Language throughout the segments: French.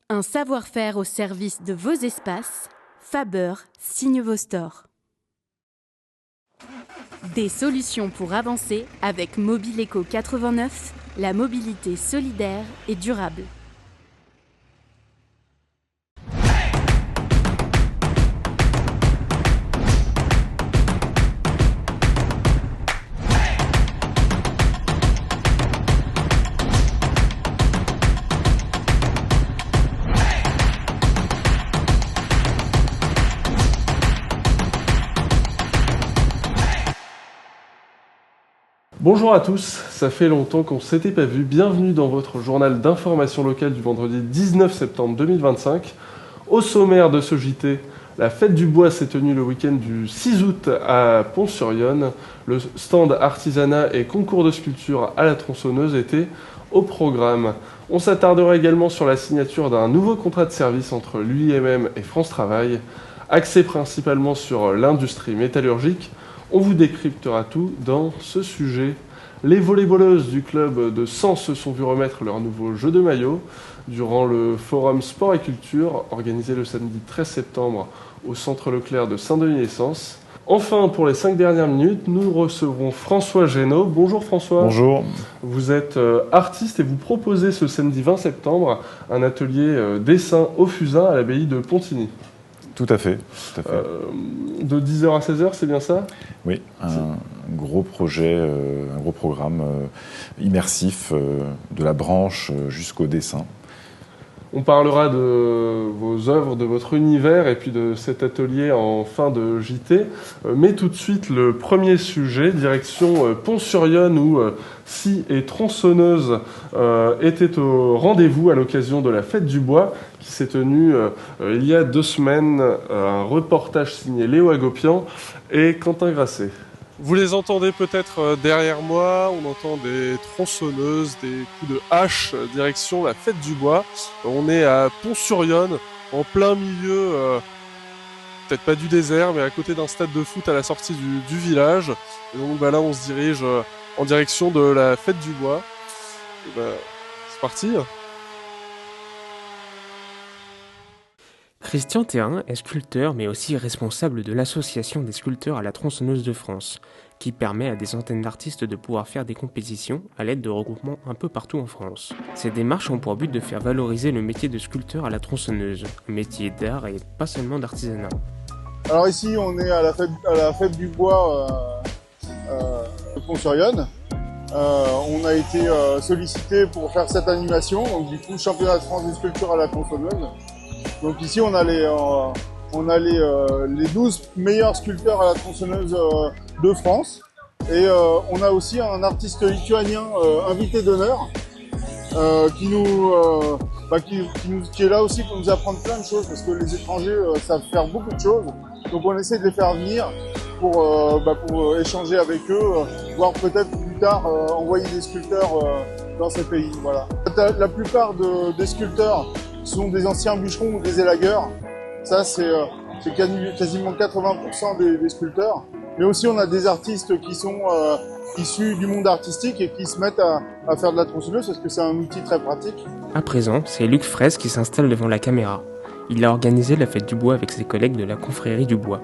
Un savoir-faire au service de vos espaces, Faber signe vos stores. Des solutions pour avancer avec Mobileco 89, la mobilité solidaire et durable. Bonjour à tous, ça fait longtemps qu'on ne s'était pas vu. Bienvenue dans votre journal d'information locale du vendredi 19 septembre 2025. Au sommaire de ce JT, la fête du bois s'est tenue le week-end du 6 août à Pont-sur-Yonne. Le stand artisanat et concours de sculpture à la tronçonneuse était au programme. On s'attardera également sur la signature d'un nouveau contrat de service entre l'UIMM et France Travail, axé principalement sur l'industrie métallurgique. On vous décryptera tout dans ce sujet. Les volleyballeuses du club de Sens se sont vues remettre leur nouveau jeu de maillot durant le forum Sport et Culture organisé le samedi 13 septembre au Centre Leclerc de Saint-Denis-les-Sens. Enfin, pour les 5 dernières minutes, nous recevrons François Génaud. Bonjour François. Bonjour. Vous êtes artiste et vous proposez ce samedi 20 septembre un atelier dessin au fusain à l'abbaye de Pontigny. Tout à fait. De 10h à 16h, c'est bien ça? Oui, un gros projet, un gros programme immersif de la branche jusqu'au dessin. On parlera de vos œuvres, de votre univers et puis de cet atelier en fin de JT. Mais tout de suite, le premier sujet, direction Pont-sur-Yonne où scie et tronçonneuse étaient au rendez-vous à l'occasion de la fête du bois qui s'est tenue il y a 2 semaines. Un reportage signé Léo Agopian et Quentin Grasset. Vous les entendez peut-être derrière moi, on entend des tronçonneuses, des coups de hache, direction la fête du bois. On est à Pont-sur-Yonne, en plein milieu, peut-être pas du désert, mais à côté d'un stade de foot à la sortie du village. Et donc là, on se dirige en direction de la fête du bois. Et c'est parti. Christian Thérin est sculpteur mais aussi responsable de l'association des sculpteurs à la tronçonneuse de France, qui permet à des centaines d'artistes de pouvoir faire des compétitions à l'aide de regroupements un peu partout en France. Ces démarches ont pour but de faire valoriser le métier de sculpteur à la tronçonneuse, un métier d'art et pas seulement d'artisanat. Alors ici on est à la fête du bois de Pont-sur-Yonne. On a été sollicité pour faire cette animation, donc du coup championnat de France des sculptures à la tronçonneuse. Donc ici on a les 12 meilleurs sculpteurs à la tronçonneuse de France. Et on a aussi un artiste lituanien invité d'honneur qui est là aussi pour nous apprendre plein de choses parce que les étrangers savent faire beaucoup de choses. Donc on essaie de les faire venir pour échanger avec eux, voire peut-être plus tard envoyer des sculpteurs dans ces pays. Voilà. La plupart des sculpteurs sont des anciens bûcherons ou des élagueurs. Ça, c'est quasiment 80% des sculpteurs. Mais aussi, on a des artistes qui sont issus du monde artistique et qui se mettent à faire de la tronçonneuse parce que c'est un outil très pratique. À présent, c'est Luc Fraisse qui s'installe devant la caméra. Il a organisé la fête du bois avec ses collègues de la confrérie du bois.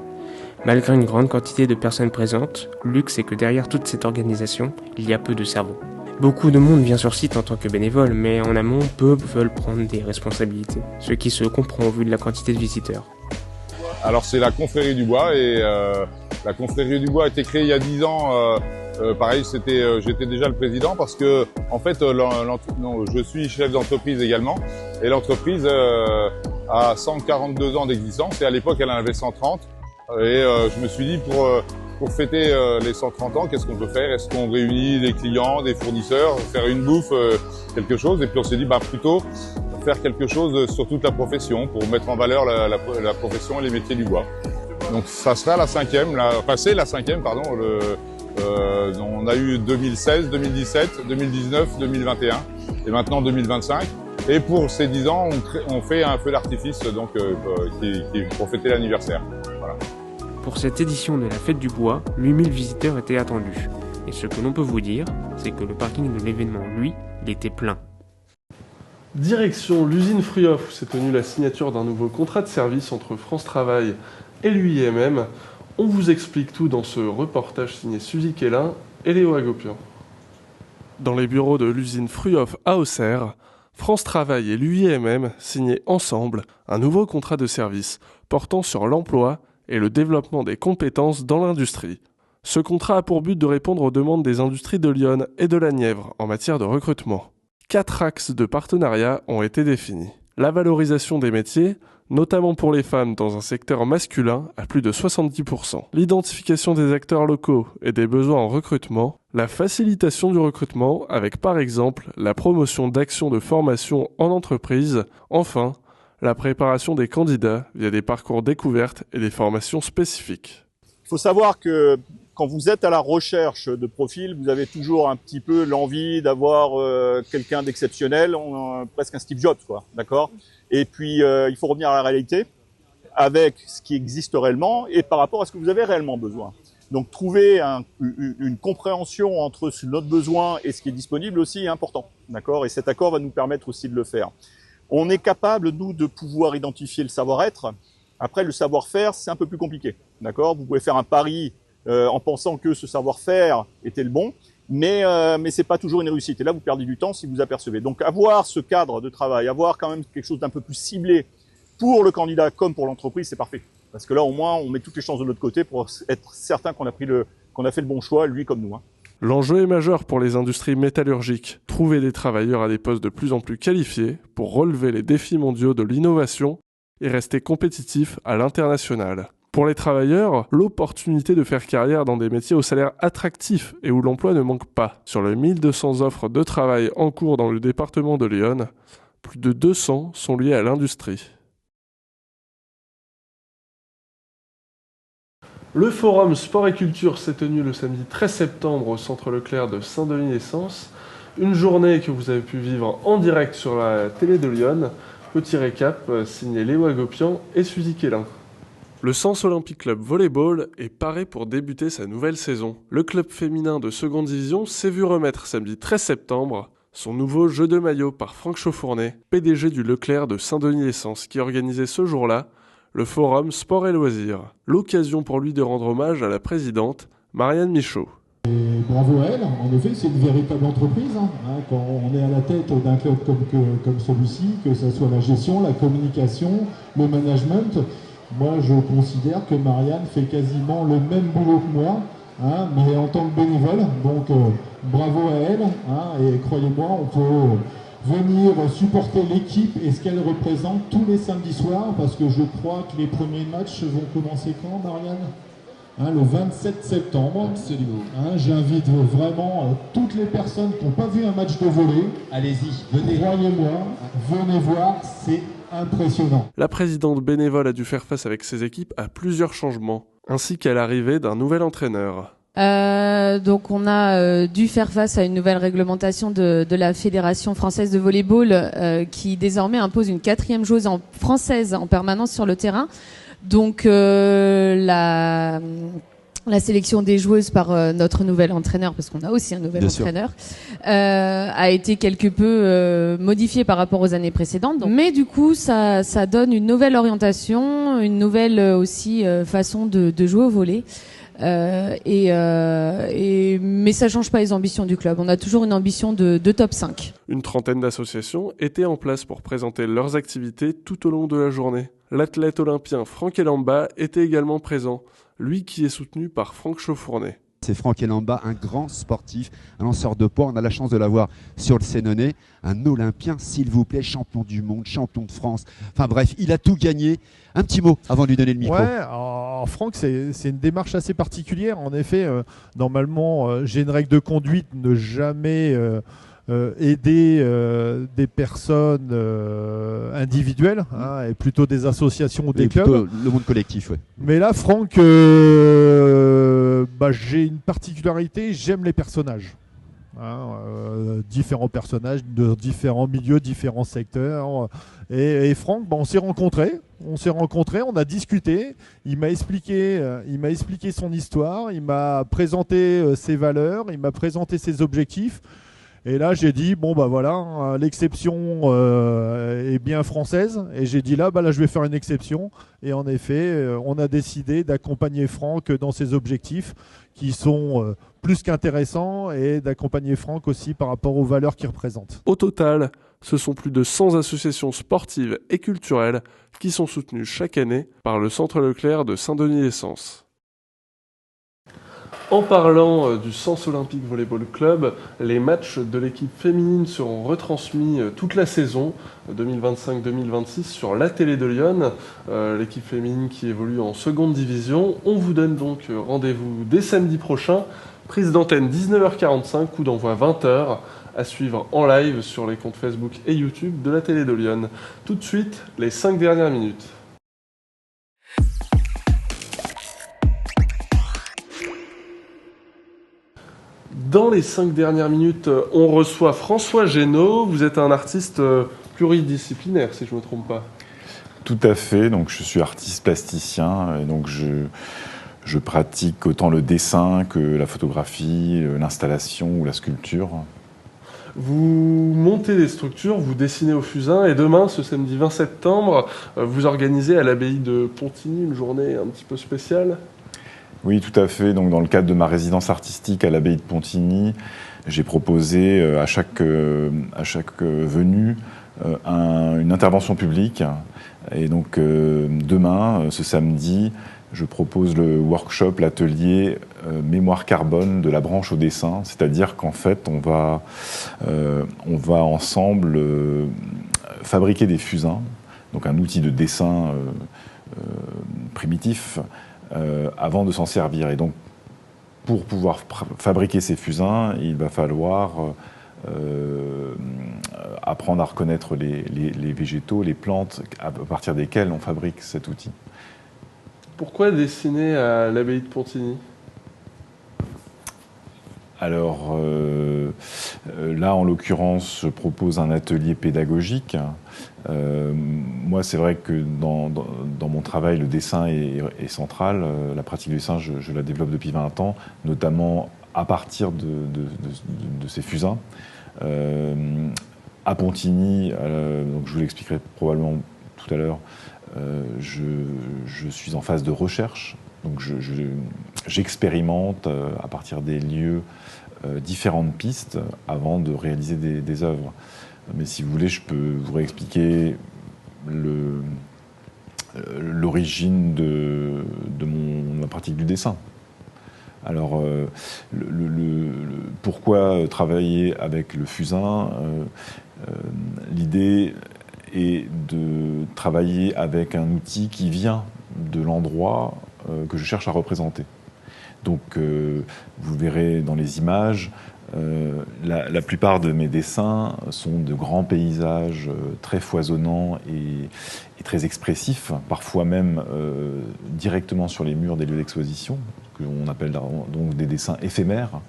Malgré une grande quantité de personnes présentes, Luc sait que derrière toute cette organisation, il y a peu de cerveaux. Beaucoup de monde vient sur site en tant que bénévole, mais en amont, peu veulent prendre des responsabilités, ce qui se comprend au vu de la quantité de visiteurs. Alors c'est la confrérie du bois et la confrérie du bois a été créée il y a 10 ans. Pareil, j'étais déjà le président parce que en fait, je suis chef d'entreprise également et l'entreprise a 142 ans d'existence et à l'époque elle en avait 130 et je me suis dit pour fêter les 130 ans, qu'est-ce qu'on peut faire? Est-ce qu'on réunit des clients, des fournisseurs, faire une bouffe, quelque chose? Et puis on s'est dit plutôt faire quelque chose sur toute la profession pour mettre en valeur la profession et les métiers du bois. Donc ça sera la 5e, c'est la 5e, pardon. On a eu 2016, 2017, 2019, 2021 et maintenant 2025. Et pour ces 10 ans, on fait un feu d'artifice donc pour fêter l'anniversaire. Voilà. Pour cette édition de la fête du bois, 8000 visiteurs étaient attendus. Et ce que l'on peut vous dire, c'est que le parking de l'événement, lui, il était plein. Direction l'usine Fruoff, où s'est tenue la signature d'un nouveau contrat de service entre France Travail et l'UIMM. On vous explique tout dans ce reportage signé Suzy Kélin et Léo Agopian. Dans les bureaux de l'usine Fruoff à Auxerre, France Travail et l'UIMM signaient ensemble un nouveau contrat de service portant sur l'emploi et le développement des compétences dans l'industrie. Ce contrat a pour but de répondre aux demandes des industries de Lyon et de la Nièvre en matière de recrutement. 4 axes de partenariat ont été définis. La valorisation des métiers, notamment pour les femmes dans un secteur masculin à plus de 70%. L'identification des acteurs locaux et des besoins en recrutement. La facilitation du recrutement avec par exemple la promotion d'actions de formation en entreprise. Enfin, la préparation des candidats via des parcours découvertes et des formations spécifiques. Il faut savoir que quand vous êtes à la recherche de profils, vous avez toujours un petit peu l'envie d'avoir quelqu'un d'exceptionnel, presque un Steve Jobs, quoi, d'accord ? Et puis, il faut revenir à la réalité avec ce qui existe réellement et par rapport à ce que vous avez réellement besoin. Donc, trouver une compréhension entre notre besoin et ce qui est disponible aussi est important, d'accord ? Et cet accord va nous permettre aussi de le faire. On est capable, nous, de pouvoir identifier le savoir-être. Après, le savoir-faire, c'est un peu plus compliqué, d'accord ? Vous pouvez faire un pari en pensant que ce savoir-faire était le bon, mais c'est pas toujours une réussite. Et là, vous perdez du temps si vous apercevez. Donc, avoir ce cadre de travail, avoir quand même quelque chose d'un peu plus ciblé pour le candidat comme pour l'entreprise, c'est parfait. Parce que là, au moins, on met toutes les chances de l'autre côté pour être certain qu'on a fait le bon choix, lui comme nous. L'enjeu est majeur pour les industries métallurgiques. Trouver des travailleurs à des postes de plus en plus qualifiés pour relever les défis mondiaux de l'innovation et rester compétitif à l'international. Pour les travailleurs, l'opportunité de faire carrière dans des métiers au salaire attractif et où l'emploi ne manque pas. Sur les 1200 offres de travail en cours dans le département de Lyon, plus de 200 sont liées à l'industrie. Le forum Sport et Culture s'est tenu le samedi 13 septembre au Centre Leclerc de Saint-Denis-les-Sens. Une journée que vous avez pu vivre en direct sur la télé de Lyon. Petit récap signé Léo Agopian et Suzy Kélin. Le Sens Olympique Club Volleyball est paré pour débuter sa nouvelle saison. Le club féminin de seconde division s'est vu remettre samedi 13 septembre son nouveau jeu de maillot par Franck Chauffournet, PDG du Leclerc de Saint-Denis-les-Sens, qui organisait ce jour-là le forum Sport et Loisirs. L'occasion pour lui de rendre hommage à la présidente, Marianne Michaud. Et bravo à elle, en effet, c'est une véritable entreprise. Quand on est à la tête d'un club comme celui-ci, que ce soit la gestion, la communication, le management, moi je considère que Marianne fait quasiment le même boulot que moi, mais en tant que bénévole. Donc bravo à elle, et croyez-moi, on peut venir supporter l'équipe et ce qu'elle représente tous les samedis soirs, parce que je crois que les premiers matchs vont commencer quand, Marianne ? Le 27 septembre. Absolument. J'invite vraiment toutes les personnes qui n'ont pas vu un match de volley. Allez-y, venez. Croyez-moi, venez voir, c'est impressionnant. La présidente bénévole a dû faire face avec ses équipes à plusieurs changements, ainsi qu'à l'arrivée d'un nouvel entraîneur. Donc on a dû faire face à une nouvelle réglementation de la Fédération française de volleyball qui désormais impose une 4e joueuse française en permanence sur le terrain. Donc la sélection des joueuses par notre nouvel entraîneur, parce qu'on a aussi un nouvel entraîneur, a été quelque peu modifiée par rapport aux années précédentes. Donc, mais du coup, ça donne une nouvelle orientation, une nouvelle aussi façon de jouer au volley. Mais ça change pas les ambitions du club. On a toujours une ambition de top 5. Une trentaine d'associations étaient en place pour présenter leurs activités tout au long de la journée. L'athlète olympien Franck Elamba était également présent, lui qui est soutenu par Franck Chauffournet. C'est Franck Elamba, un grand sportif, un lanceur de poids. On a la chance de l'avoir sur le Sénonais. Un Olympien, s'il vous plaît, champion du monde, champion de France. Enfin bref, il a tout gagné. Un petit mot avant de lui donner le micro. Ouais, alors Franck, c'est une démarche assez particulière. En effet, normalement, j'ai une règle de conduite, ne jamais aider des personnes individuelles, et plutôt des associations ou des clubs. Le monde collectif, oui. Mais là, Franck, j'ai une particularité, j'aime les personnages. Différents personnages de différents milieux, différents secteurs. Et Franck, on s'est rencontrés, on a discuté. Il m'a expliqué son histoire, il m'a présenté ses valeurs, il m'a présenté ses objectifs. Et là, j'ai dit, bon, bah voilà, l'exception est bien française. Et j'ai dit là, je vais faire une exception. Et en effet, on a décidé d'accompagner Franck dans ses objectifs qui sont plus qu'intéressants et d'accompagner Franck aussi par rapport aux valeurs qu'il représente. Au total, ce sont plus de 100 associations sportives et culturelles qui sont soutenues chaque année par le Centre Leclerc de Saint-Denis-les-Sens. En parlant du Sens Olympique Volleyball Club, les matchs de l'équipe féminine seront retransmis toute la saison 2025-2026 sur la télé de Lyon. L'équipe féminine qui évolue en seconde division. On vous donne donc rendez-vous dès samedi prochain. Prise d'antenne 19h45, coup d'envoi 20h, à suivre en live sur les comptes Facebook et YouTube de la télé de Lyon. Tout de suite, les 5 dernières minutes. Dans les 5 dernières minutes, on reçoit François Génaud. Vous êtes un artiste pluridisciplinaire, si je ne me trompe pas. Tout à fait. Donc, je suis artiste plasticien. Et donc, je pratique autant le dessin que la photographie, l'installation ou la sculpture. Vous montez des structures, vous dessinez au fusain. Et demain, ce samedi 20 septembre, vous organisez à l'abbaye de Pontigny une journée un petit peu spéciale. Oui, tout à fait. Donc, dans le cadre de ma résidence artistique à l'abbaye de Pontigny, j'ai proposé à chaque venue une intervention publique. Et donc, demain, ce samedi, je propose le workshop, l'atelier mémoire carbone de la branche au dessin. C'est-à-dire qu'en fait, on va ensemble fabriquer des fusains, donc un outil de dessin primitif, avant de s'en servir. Et donc, pour pouvoir fabriquer ces fusains, il va falloir apprendre à reconnaître les végétaux, les plantes, à partir desquels on fabrique cet outil. Pourquoi dessiner à l'abbaye de Pontigny ? Alors, là, en l'occurrence, je propose un atelier pédagogique. Moi, c'est vrai que dans mon travail, le dessin est central. La pratique du dessin, je la développe depuis 20 ans, notamment à partir de ces fusains. À Pontigny, donc je vous l'expliquerai probablement tout à l'heure, je suis en phase de recherche. Donc j'expérimente à partir des lieux différentes pistes avant de réaliser des œuvres. Mais si vous voulez, je peux vous réexpliquer l'origine de ma pratique du dessin. Alors, pourquoi travailler avec le fusain ? L'idée est de travailler avec un outil qui vient de l'endroit que je cherche à représenter. Donc, vous verrez dans les images, la plupart de mes dessins sont de grands paysages très foisonnants et très expressifs, parfois même directement sur les murs des lieux d'exposition, qu'on appelle donc des dessins éphémères.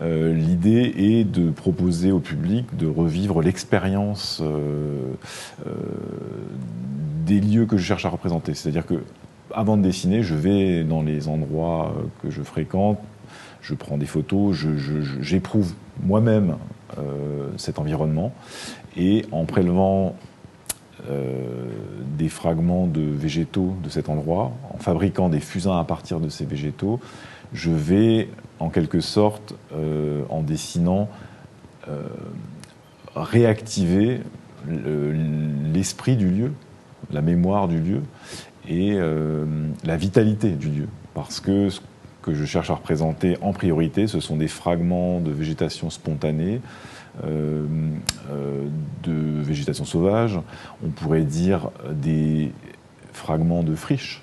L'idée est de proposer au public de revivre l'expérience des lieux que je cherche à représenter. C'est-à-dire que avant de dessiner, je vais dans les endroits que je fréquente, je prends des photos, j'éprouve moi-même cet environnement, et en prélevant des fragments de végétaux de cet endroit, en fabriquant des fusains à partir de ces végétaux, je vais en quelque sorte, en dessinant, réactiver l'esprit du lieu, la mémoire du lieu et la vitalité du lieu. Parce que ce que je cherche à représenter en priorité, ce sont des fragments de végétation spontanée, de végétation sauvage, on pourrait dire des fragments de friches.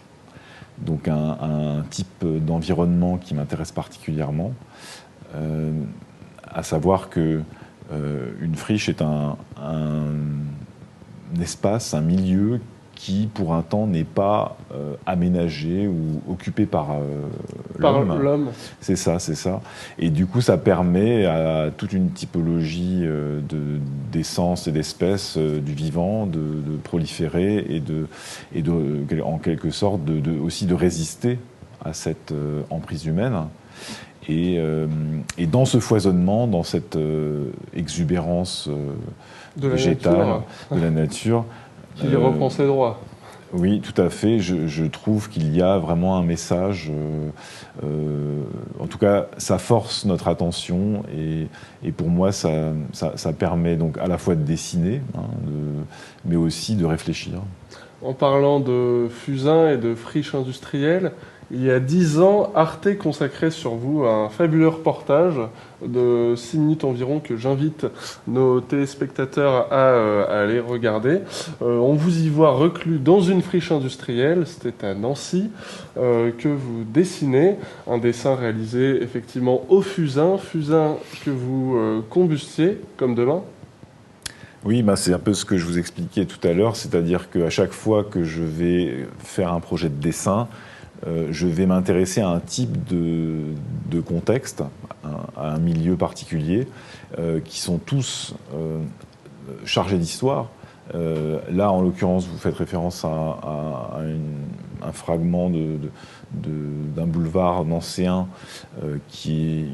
Donc un type d'environnement qui m'intéresse particulièrement, à savoir que une friche est un espace, un milieu qui, pour un temps, n'est pas aménagé ou occupé par l'homme. C'est ça, c'est ça. Et du coup, ça permet à toute une typologie d'essences et d'espèces du vivant de proliférer et en quelque sorte aussi de résister à cette emprise humaine. Et dans ce foisonnement, dans cette exubérance végétale de la nature, qui les reprend ses droits. Oui, tout à fait. Je trouve qu'il y a vraiment un message. En tout cas, ça force notre attention et pour moi, ça permet donc à la fois de dessiner, mais aussi de réfléchir. En parlant de fusains et de friches industrielles, il y a 10 ans, Arte consacrait sur vous un fabuleux reportage de 6 minutes environ que j'invite nos téléspectateurs à aller regarder. On vous y voit reclus dans une friche industrielle, c'était à Nancy, que vous dessinez. Un dessin réalisé effectivement au fusain que vous combustiez comme demain. Oui, c'est un peu ce que je vous expliquais tout à l'heure, c'est-à-dire qu'à chaque fois que je vais faire un projet de dessin, je vais m'intéresser à un type de contexte, à un milieu particulier, qui sont tous chargés d'histoire. Là, en l'occurrence, vous faites référence à un fragment d'un boulevard nancéen qui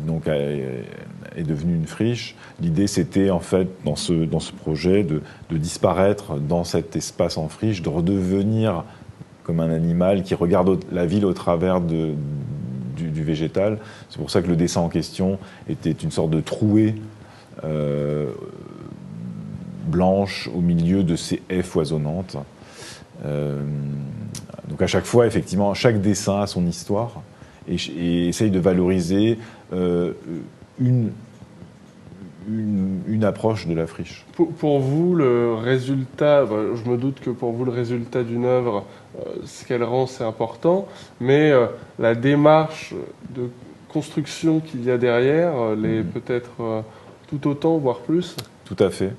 donc est devenu une friche. L'idée, c'était en fait, dans ce projet, de disparaître dans cet espace en friche, de redevenir comme un animal qui regarde la ville au travers du végétal. C'est pour ça que le dessin en question était une sorte de trouée blanche au milieu de ces haies foisonnantes. Donc à chaque fois, effectivement, chaque dessin a son histoire et essaye de valoriser une approche de la friche. Pour vous, le résultat, je me doute que pour vous, le résultat d'une œuvre, ce qu'elle rend, c'est important, mais la démarche de construction qu'il y a derrière, l'est peut-être tout autant, voire plus. Tout à fait.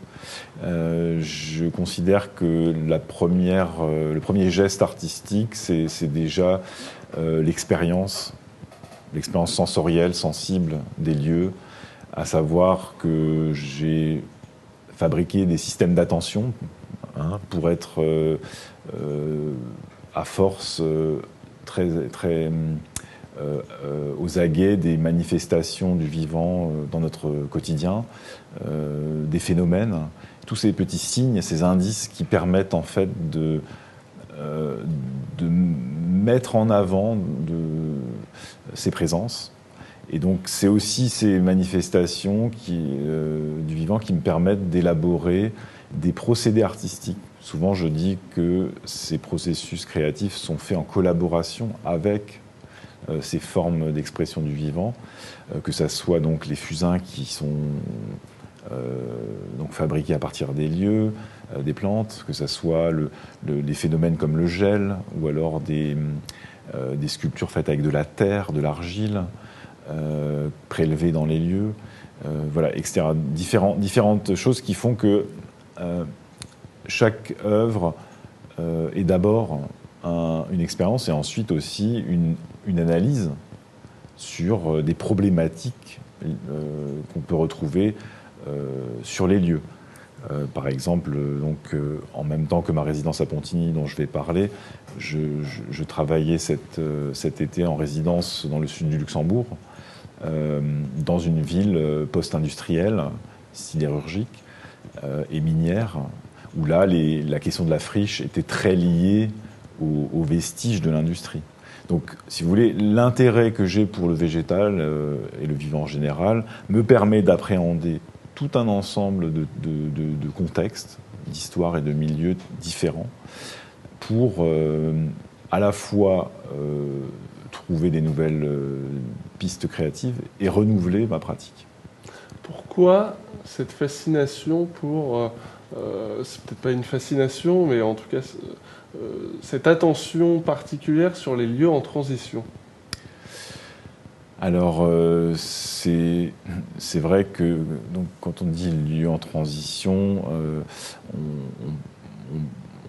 Je considère que le premier geste artistique, c'est déjà l'expérience sensorielle, sensible des lieux, à savoir que j'ai fabriqué des systèmes d'attention pour être à force très aux aguets des manifestations du vivant dans notre quotidien, des phénomènes, tous ces petits signes, ces indices qui permettent en fait de mettre en avant ces présences. Et donc c'est aussi ces manifestations du vivant qui me permettent d'élaborer des procédés artistiques. Souvent je dis que ces processus créatifs sont faits en collaboration avec ces formes d'expression du vivant, que ça soit donc les fusains qui sont donc fabriqués à partir des lieux, des plantes, que ça soit des phénomènes comme le gel, ou alors des sculptures faites avec de la terre, de l'argile, prélevées dans les lieux, voilà, etc. Différentes choses qui font que chaque œuvre est d'abord une expérience et ensuite aussi une analyse sur des problématiques qu'on peut retrouver sur les lieux. Par exemple, donc, en même temps que ma résidence à Pontigny dont je vais parler, je travaillais cet été en résidence dans le sud du Luxembourg, dans une ville post-industrielle, sidérurgique et minière, où là, la question de la friche était très liée aux vestiges de l'industrie. Donc, si vous voulez, l'intérêt que j'ai pour le végétal et le vivant en général me permet d'appréhender tout un ensemble de contextes, d'histoires et de milieux différents pour à la fois trouver des nouvelles pistes créatives et renouveler ma pratique. Pourquoi cette fascination pour... c'est peut-être pas une fascination, mais en tout cas, cette attention particulière sur les lieux en transition? Alors, c'est vrai que donc, quand on dit lieu en transition,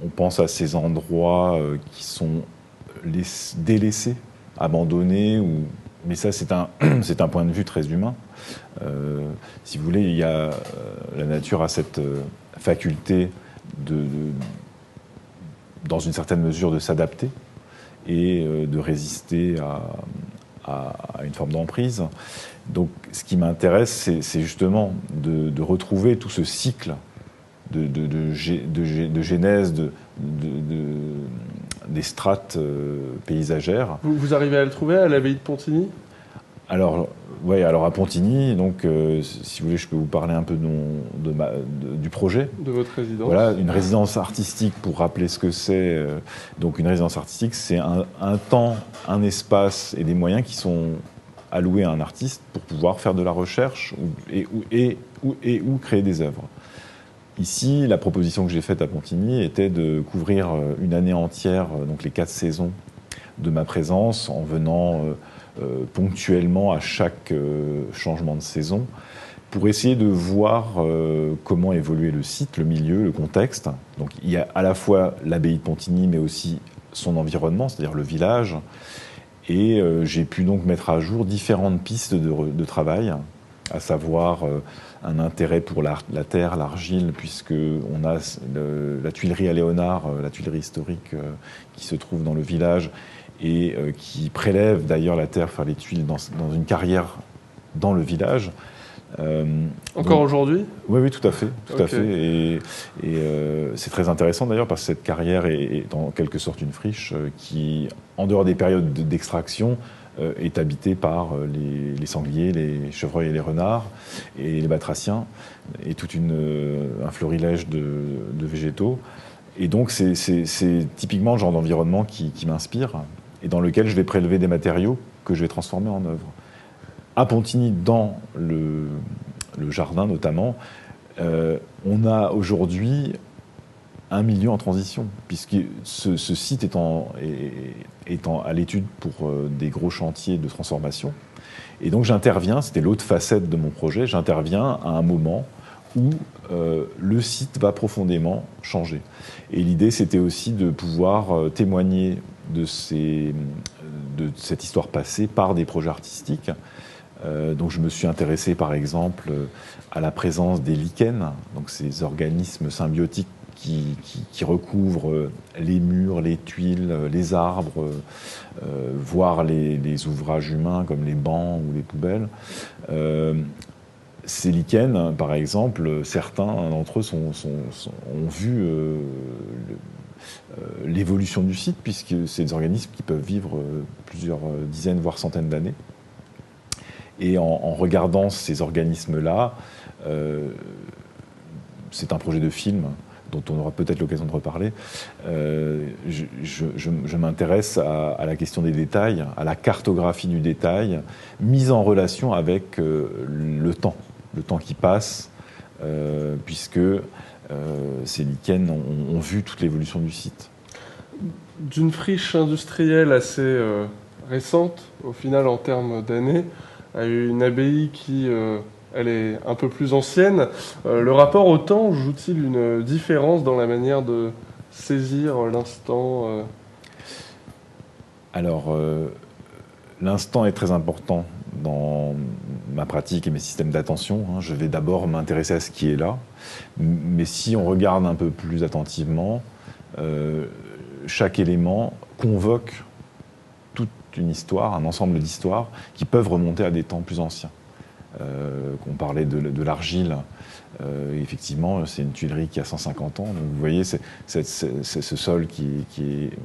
on pense à ces endroits qui sont délaissés, abandonnés, mais ça c'est un point de vue très humain. Si vous voulez, la nature a cette faculté dans une certaine mesure de s'adapter et de résister à une forme d'emprise. Donc ce qui m'intéresse, c'est justement de retrouver tout ce cycle de genèse des strates paysagères. Vous arrivez à le trouver à l'abbaye de Pontigny ? Alors, ouais, alors à Pontigny, donc, si vous voulez, je peux vous parler un peu du projet. De votre résidence. Voilà, une résidence artistique, pour rappeler ce que c'est. Donc une résidence artistique, c'est un temps, un espace et des moyens qui sont alloués à un artiste pour pouvoir faire de la recherche ou créer des œuvres. Ici, la proposition que j'ai faite à Pontigny était de couvrir une année entière, donc les 4 saisons de ma présence, en venant ponctuellement à chaque changement de saison, pour essayer de voir comment évoluer le site, le milieu, le contexte. Donc il y a à la fois l'abbaye de Pontigny, mais aussi son environnement, c'est-à-dire le village. Et j'ai pu donc mettre à jour différentes pistes de travail, à savoir un intérêt pour la terre, l'argile, puisqu'on a la tuilerie à Léonard, la tuilerie historique qui se trouve dans le village, et qui prélève d'ailleurs la terre, faire les tuiles dans une carrière dans le village. Encore aujourd'hui ? Oui, tout à fait. Tout à fait. Et c'est très intéressant d'ailleurs parce que cette carrière est en quelque sorte une friche qui, en dehors des périodes d'extraction, est habitée par les sangliers, les chevreuils et les renards, et les batraciens, et tout un florilège de végétaux. Et donc c'est typiquement le genre d'environnement qui m'inspire, et dans lequel je vais prélever des matériaux que je vais transformer en œuvre. À Pontigny, dans le jardin notamment, on a aujourd'hui un milieu en transition, puisque ce site étant à l'étude pour des gros chantiers de transformation. Et donc j'interviens, c'était l'autre facette de mon projet, j'interviens à un moment où le site va profondément changer. Et l'idée, c'était aussi de pouvoir témoigner de cette histoire passée par des projets artistiques. Donc je me suis intéressé par exemple à la présence des lichens, donc ces organismes symbiotiques qui recouvrent les murs, les tuiles, les arbres, voire les ouvrages humains comme les bancs ou les poubelles. Ces lichens, par exemple, certains d'entre eux ont vu l'évolution du site, puisque c'est des organismes qui peuvent vivre plusieurs dizaines, voire centaines d'années. Et en regardant ces organismes-là, c'est un projet de film dont on aura peut-être l'occasion de reparler, je m'intéresse à la question des détails, à la cartographie du détail, mise en relation avec le temps qui passe, puisque ces lichens ont vu toute l'évolution du site. D'une friche industrielle assez récente, au final en termes d'années, à une abbaye qui elle est un peu plus ancienne. Le rapport au temps joue-t-il une différence dans la manière de saisir l'instant Alors, l'instant est très important dans ma pratique et mes systèmes d'attention. Je vais d'abord m'intéresser à ce qui est là. Mais si on regarde un peu plus attentivement, chaque élément convoque toute une histoire, un ensemble d'histoires qui peuvent remonter à des temps plus anciens. On parlait de l'argile, effectivement, c'est une tuilerie qui a 150 ans. Donc vous voyez, c'est ce sol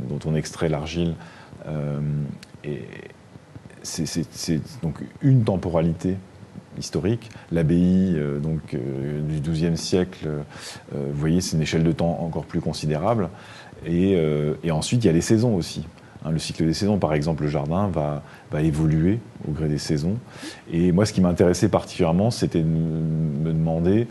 dont on extrait l'argile. Et c'est donc une temporalité historique. L'abbaye du XIIe siècle, vous voyez, c'est une échelle de temps encore plus considérable. Et ensuite, il y a les saisons aussi. Le cycle des saisons, par exemple, le jardin va évoluer au gré des saisons. Et moi, ce qui m'intéressait particulièrement, c'était de me demander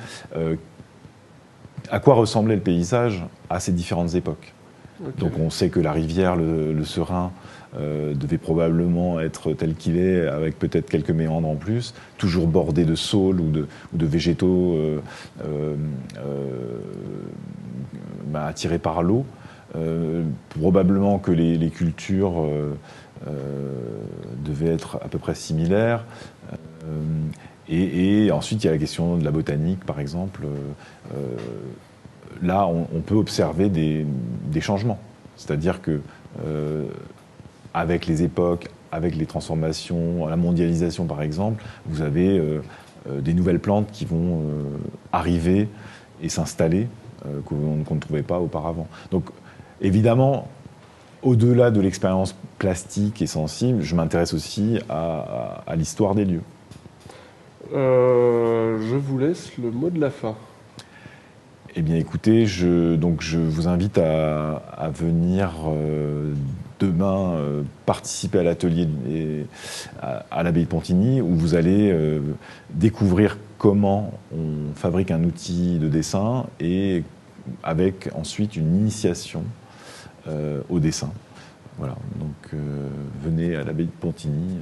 à quoi ressemblait le paysage à ces différentes époques. Okay. Donc on sait que la rivière, le Serein, devait probablement être tel qu'il est, avec peut-être quelques méandres en plus, toujours bordé de saules ou de végétaux attirés par l'eau. Probablement que les cultures devaient être à peu près similaires. Et ensuite, il y a la question de la botanique, par exemple. Là, on peut observer des changements. C'est-à-dire que avec les époques, avec les transformations, la mondialisation par exemple, vous avez des nouvelles plantes qui vont arriver et s'installer qu'on ne trouvait pas auparavant. Donc évidemment, au-delà de l'expérience plastique et sensible, je m'intéresse aussi à l'histoire des lieux. Je vous laisse le mot de la fin. Eh bien écoutez, je vous invite à venir demain participer à l'atelier à l'abbaye de Pontigny, où vous allez découvrir comment on fabrique un outil de dessin et avec ensuite une initiation au dessin. Voilà, donc venez à l'abbaye de Pontigny.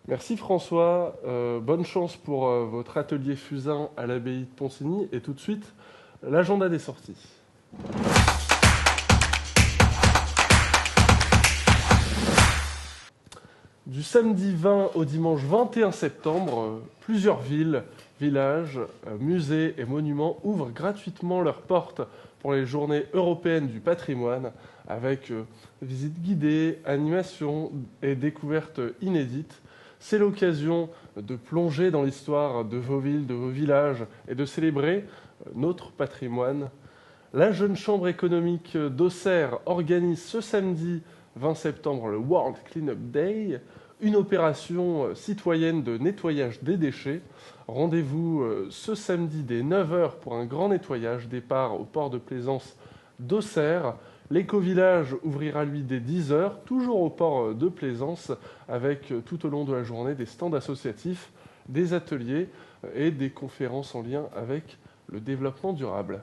Merci François, bonne chance pour votre atelier fusain à l'abbaye de Pontigny, et tout de suite, l'agenda des sorties. Du samedi 20 au dimanche 21 septembre, plusieurs villes, villages, musées et monuments ouvrent gratuitement leurs portes pour les journées européennes du patrimoine, avec visites guidées, animations et découvertes inédites. C'est l'occasion de plonger dans l'histoire de vos villes, de vos villages et de célébrer notre patrimoine. La Jeune Chambre économique d'Auxerre organise ce samedi 20 septembre le World Cleanup Day, une opération citoyenne de nettoyage des déchets. Rendez-vous ce samedi dès 9h pour un grand nettoyage, départ au port de plaisance d'Auxerre. L'éco-village ouvrira lui dès 10h, toujours au port de plaisance, avec tout au long de la journée des stands associatifs, des ateliers et des conférences en lien avec le développement durable.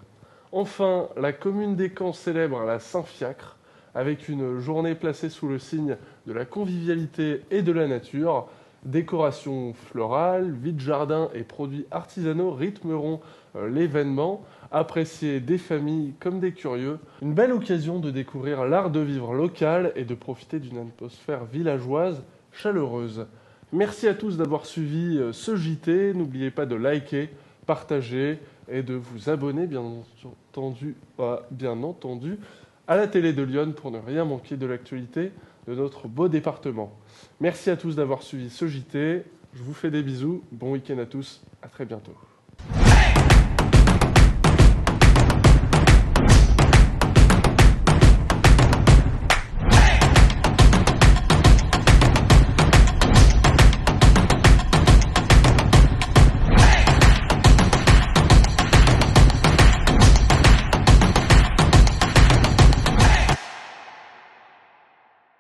Enfin, la commune d'Écamps célèbre la Saint-Fiacre, avec une journée placée sous le signe de la convivialité et de la nature. Décorations florales, vide-jardin et produits artisanaux rythmeront l'événement, apprécié des familles comme des curieux. Une belle occasion de découvrir l'art de vivre local et de profiter d'une atmosphère villageoise chaleureuse. Merci à tous d'avoir suivi ce JT. N'oubliez pas de liker, partager et de vous abonner, bien entendu, à la télé de Lyon pour ne rien manquer de l'actualité de notre beau département. Merci à tous d'avoir suivi ce JT. Je vous fais des bisous. Bon week-end à tous. À très bientôt.